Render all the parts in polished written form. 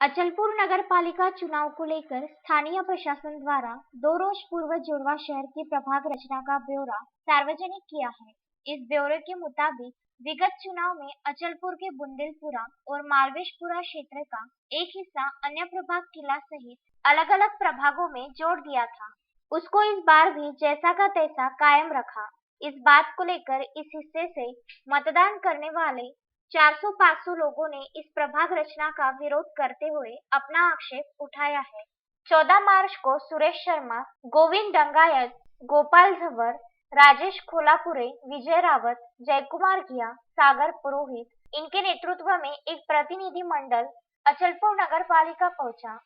अचलपुर नगर पालिका चुनाव को लेकर स्थानीय प्रशासन द्वारा 2 रोज पूर्व जुड़वा शहर की प्रभाग रचना का ब्यौरा सार्वजनिक किया है। इस ब्यौरे के मुताबिक विगत चुनाव में अचलपुर के बुंदेलपुरा और मालवेशपुरा क्षेत्र का एक हिस्सा अन्य प्रभाग किला सहित अलग अलग प्रभागों में जोड़ दिया था। उसको इस बार भी जैसा का तैसा कायम रखा। इस बात को लेकर इस हिस्से से मतदान करने वाले 400-500 लोगों ने इस प्रभाग रचना का विरोध करते हुए अपना आक्षेप उठाया है। 14 मार्च को सुरेश शर्मा, गोविंद डंगायत, गोपाल झवर, राजेश खोलापुरे, विजय रावत, जयकुमार घिया, सागर पुरोहित इनके नेतृत्व में एक प्रतिनिधि मंडल अचलपुर नगर पालिका पहुंचा,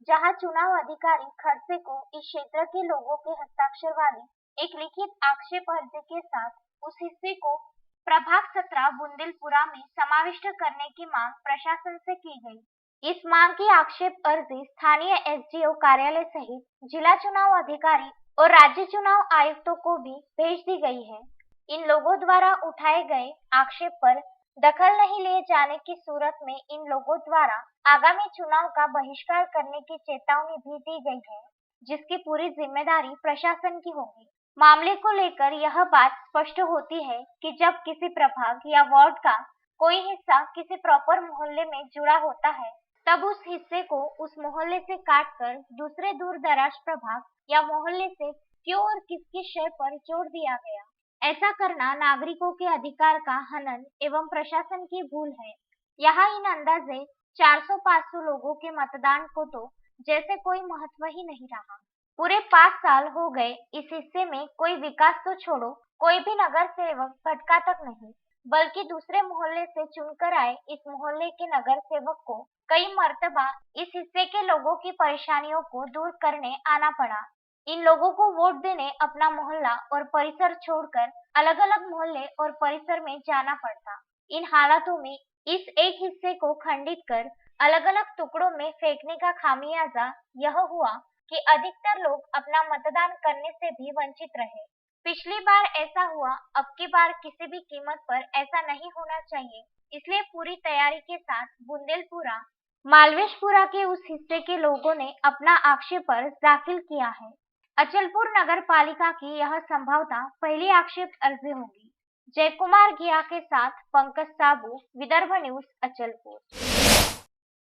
जहां चुनाव अधिकारी खड़से को इस क्षेत्र के लोगों के हस्ताक्षर वाली एक लिखित आक्षेप अर्जी के साथ उस हिस्से को प्रभाग 17 बुंदेलपुरा में समाविष्ट करने की मांग प्रशासन से की गई। इस मांग की आक्षेप अर्जी स्थानीय एसडीओ कार्यालय सहित जिला चुनाव अधिकारी और राज्य चुनाव आयुक्तों को भी भेज दी गई है। इन लोगों द्वारा उठाए गए आक्षेप पर दखल नहीं लिए जाने की सूरत में इन लोगों द्वारा आगामी चुनाव का बहिष्कार करने की चेतावनी भी दी गई है, जिसकी पूरी जिम्मेदारी प्रशासन की होगी। मामले को लेकर यह बात स्पष्ट होती है कि जब किसी प्रभाग या वार्ड का कोई हिस्सा किसी प्रॉपर मोहल्ले में जुड़ा होता है, तब उस हिस्से को उस मोहल्ले से काटकर दूसरे दूर दराज प्रभाग या मोहल्ले से क्यों और किसकी शय पर जोड़ दिया गया। ऐसा करना नागरिकों के अधिकार का हनन एवं प्रशासन की भूल है। यहाँ इन अंदाजे 400-500 लोगों के मतदान को तो जैसे कोई महत्व ही नहीं रहा। पूरे 5 साल हो गए, इस हिस्से में कोई विकास तो छोड़ो, कोई भी नगर सेवक भटका तक नहीं, बल्कि दूसरे मोहल्ले से चुनकर आए इस मोहल्ले के नगर सेवक को कई मर्तबा इस हिस्से के लोगों की परेशानियों को दूर करने आना पड़ा। इन लोगों को वोट देने अपना मोहल्ला और परिसर छोड़कर अलग अलग मोहल्ले और परिसर में जाना पड़ता। इन हालातों में इस एक हिस्से को खंडित कर अलग अलग टुकड़ों में फेंकने का खामियाजा यह हुआ कि अधिकतर लोग अपना मतदान करने से भी वंचित रहे। पिछली बार ऐसा हुआ, अब की बार किसी भी कीमत पर ऐसा नहीं होना चाहिए, इसलिए पूरी तैयारी के साथ बुंदेलपुरा, मालवेशपुरा के उस हिस्से के लोगों ने अपना आक्षेप अर्ज दाखिल किया है। अचलपुर नगर पालिका की यह संभवतः पहली आक्षेप अर्जी होगी। जयकुमार घिया के साथ पंकज साबू, विदर्भ न्यूज, अचलपुर।